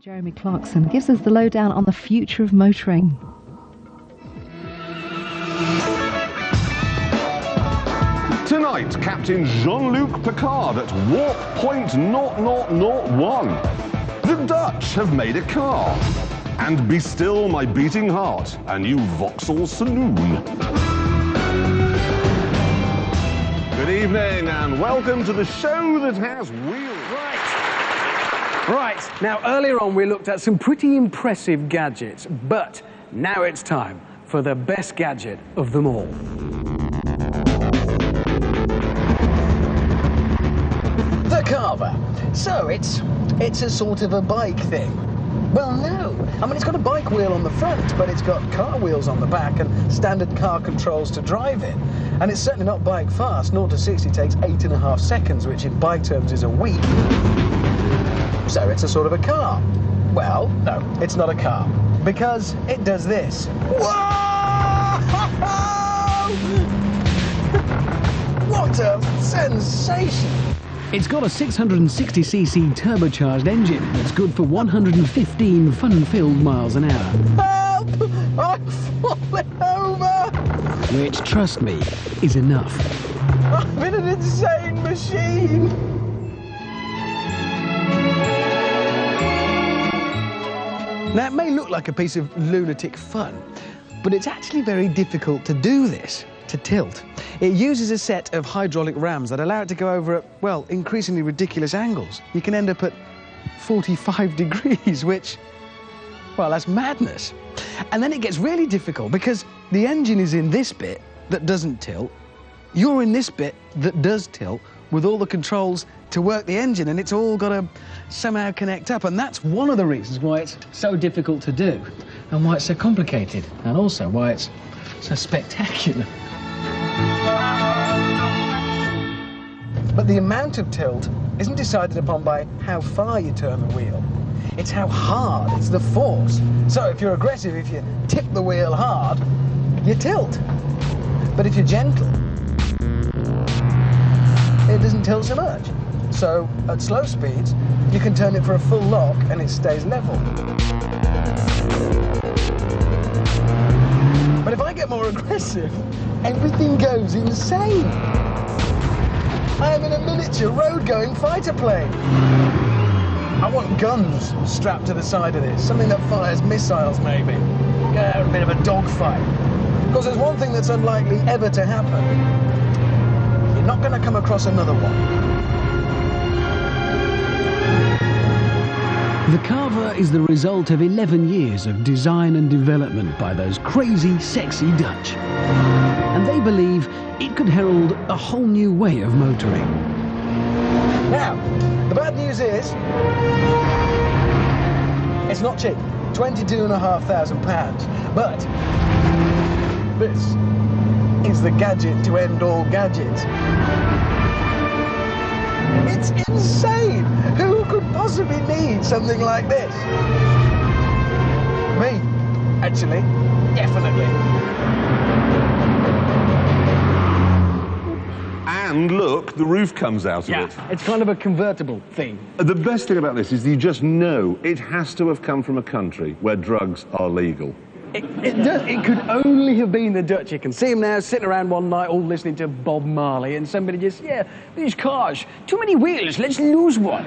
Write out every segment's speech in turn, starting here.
Jeremy Clarkson gives us the lowdown on the future of motoring. Tonight, Captain Jean-Luc Picard at warp point 0001. The Dutch have made a car. And Be Still My Beating Heart, a new Vauxhall saloon. Good evening and welcome to the show that has wheels. Right, now earlier on we looked at some pretty impressive gadgets, but now it's time for the best gadget of them all. The Carver. So it's a sort of a bike thing. Well, no. I mean, it's got a bike wheel on the front, but it's got car wheels on the back and standard car controls to drive in. And it's certainly not bike fast. 0 to 60 takes 8.5 seconds, which in bike terms is a week. So it's a sort of a car. Well, no, it's not a car, because it does this. Whoa! What a sensation! It's got a 660cc turbocharged engine that's good for 115 fun-filled miles an hour. Help! I'm falling over! Which, trust me, is enough. I'm in an insane machine! Now, it may look like a piece of lunatic fun, but it's actually very difficult to do this, to tilt. It uses a set of hydraulic rams that allow it to go over at, well, increasingly ridiculous angles. You can end up at 45 degrees, which, well, that's madness. And then it gets really difficult because the engine is in this bit that doesn't tilt. You're in this bit that does tilt with all the controls to work the engine, and it's all got to somehow connect up. And that's one of the reasons why it's so difficult to do and why it's so complicated, and also why it's so spectacular. But the amount of tilt isn't decided upon by how far you turn the wheel. It's how hard, it's the force. So if you're aggressive, if you tip the wheel hard, you tilt. But if you're gentle, it doesn't tilt so much. So at slow speeds, you can turn it for a full lock and it stays level. But if I get more aggressive, everything goes insane. I am in a miniature road-going fighter plane. I want guns strapped to the side of this, something that fires missiles, maybe. A bit of a dogfight. Because there's one thing that's unlikely ever to happen. You're not going to come across another one. The Carver is the result of 11 years of design and development by those crazy, sexy Dutch. And they believe it could herald a whole new way of motoring. Now, the bad news is, it's not cheap. £22,500. But this is the gadget to end all gadgets. It's insane! Who could possibly need something like this? Me, actually, definitely. And look, the roof comes out of it. It's kind of a convertible thing. The best thing about this is you just know it has to have come from a country where drugs are legal. It could only have been the Dutch. You can see them now sitting around one night all listening to Bob Marley, and somebody just, these cars, too many wheels, let's lose one.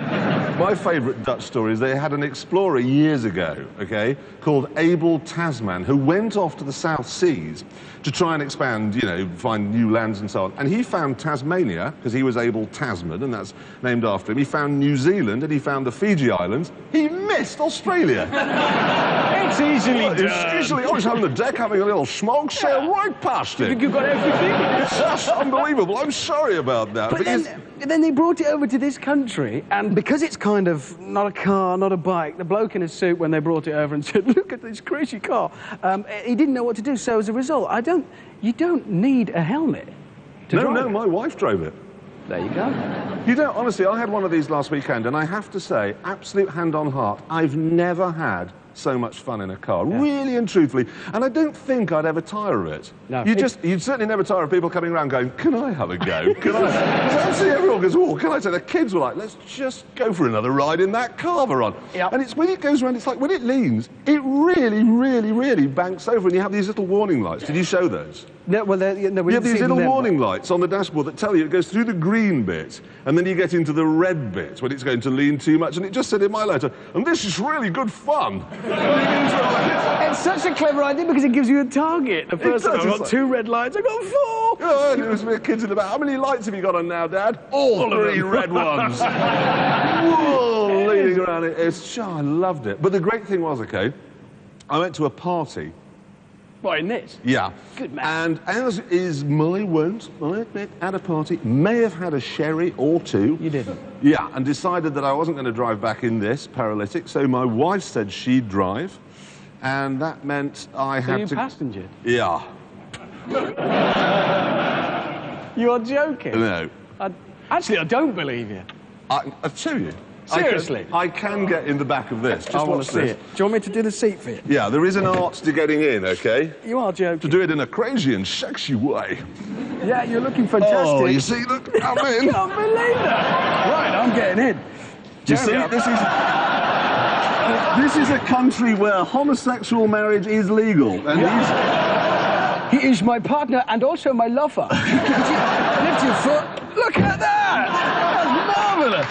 My favourite Dutch story is they had an explorer years ago, okay, called Abel Tasman, who went off to the South Seas to try and expand, you know, find new lands and so on. And he found Tasmania, because he was Abel Tasman, and that's named after him. He found New Zealand, and he found the Fiji Islands. He missed Australia. It's easily done. I was on the deck having a little smoke, sailed right past it. You think you've got everything? It's just unbelievable. I'm sorry about that. But then they brought it over to this country, and because it's kind of not a car, not a bike, the bloke in a suit, when they brought it over and said, look at this crazy car, he didn't know what to do. So as a result, you don't need a helmet to drive. No, my wife drove it. There you go. You know, honestly, I had one of these last weekend, and I have to say, absolute hand on heart, I've never had so much fun in a car, really and truthfully. And I don't think I'd ever tire of it. No. You'd certainly never tire of people coming around going, can I have a go? Can I? I see everyone goes, oh, can I? So the kids were like, let's just go for another ride in that Carver One. Yep. And it's when it goes around, it's like when it leans, it really, really, really banks over, and you have these little warning lights. Did you show those? No, well, no, we You have didn't these see them little then, warning lights on the dashboard that tell you it goes through the green bit, and then you get into the red bit when it's going to lean too much. And it just said in my letter, and this is really good fun. It's such a clever idea because it gives you a target. The first time does, I it's got like- 2 red lights, I got 4. Oh, and it was the kids in the back. How many lights have you got on now, Dad? All 3 red ones. Whoa, leaning around it. I loved it. But the great thing was, okay, I went to a party. What, in this? Yeah. Good man. And as is my wont, I admit, at a party, may have had a sherry or 2. You didn't? Yeah, and decided that I wasn't going to drive back in this paralytic, so my wife said she'd drive, and that meant I So had you to... passenger? Yeah. You're joking? No. Actually, I don't believe you. I'll show you. Seriously? I can get in the back of this. Just I want watch to see this. it. Do you want me to do the seat for you? Yeah, there is an art to getting in, okay? You are joking. To do it in a crazy and sexy way. Yeah, you're looking fantastic. Oh, you see, look, I'm in. I can't believe that. Right, I'm getting in. You see, Jerry, this is a country where homosexual marriage is legal, and He is my partner and also my lover. Lift your foot. Look at that. That's marvellous.